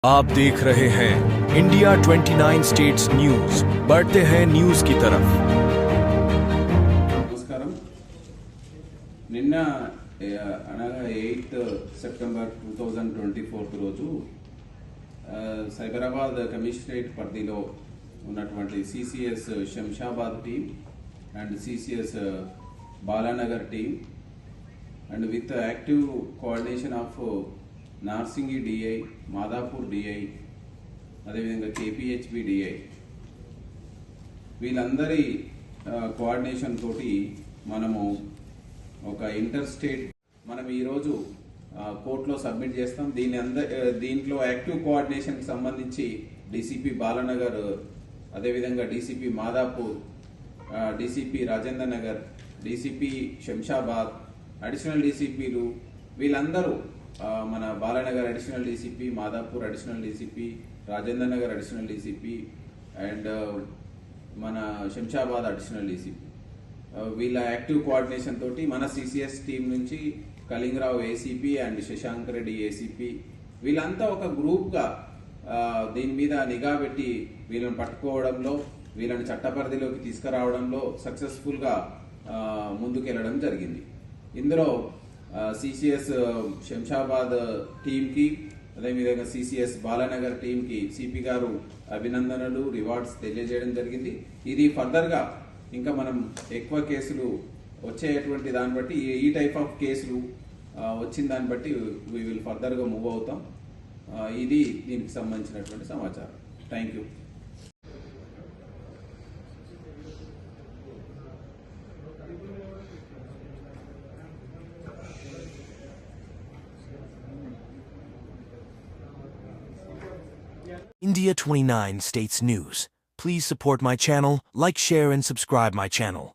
आप देख रहे हैं इंडिया 29 स्टेट्स न्यूज। बढ़ते हैं न्यूज की तरफ। నమస్కారం. నిన్న అనగా 8 సెప్టెంబర్ 2024 రోజు సైబరాబాద్ కమిషనరేట్ పరిధిలో ఉన్నటువంటి CCS Shamshabad team and CCS Balanagar team and with active coordination of Narsingi DI, Madhapur DI, అదేవిధంగా కేపీహెచ్బి డిఐ, వీళ్ళందరి కోఆర్డినేషన్ తోటి మనము ఒక ఇంటర్ స్టేట్ మనం ఈరోజు కోర్టులో సబ్మిట్ చేస్తాం. దీంట్లో యాక్టివ్ కోఆర్డినేషన్కి సంబంధించి డీసీపీ బాలానగర్, అదేవిధంగా DCP Madhapur, DCP Rajender Nagar, DCP Shamshabad, additional డీసీపీలు వీళ్ళందరూ మన Balanagar additional DCP, Madhapur additional DCP, Rajender Nagar additional DCP and మన శంషాబాద్ అడిషనల్ డీసీపీ, వీళ్ళ యాక్టివ్ కోఆర్డినేషన్ తోటి మన సిసిఎస్ టీం నుంచి Kalingarao ACP and Shashank Reddy ACP వీళ్ళంతా ఒక గ్రూప్గా దీని మీద నిఘా పెట్టి వీళ్ళని పట్టుకోవడంలో, వీళ్ళని చట్టపరిధిలోకి తీసుకురావడంలో సక్సెస్ఫుల్గా ముందుకెళ్లడం జరిగింది. ఇందులో సిసిఎస్ శంషాబాద్ టీంకి, అదేవిధంగా సిసిఎస్ బాలానగర్ టీంకి సిపి గారు అభినందనలు, రివార్డ్స్ తెలియజేయడం జరిగింది. ఇది ఫర్దర్గా ఇంకా మనం ఎక్కువ కేసులు వచ్చేటువంటి దాన్ని బట్టి, ఈ టైప్ ఆఫ్ కేసులు వచ్చిన దాన్ని బట్టి వీ విల్ ఫర్దర్గా మూవ్ అవుతాం. ఇది దీనికి సంబంధించినటువంటి సమాచారం. Thank you. India 29 States News. Please support my channel, like, share and subscribe my channel.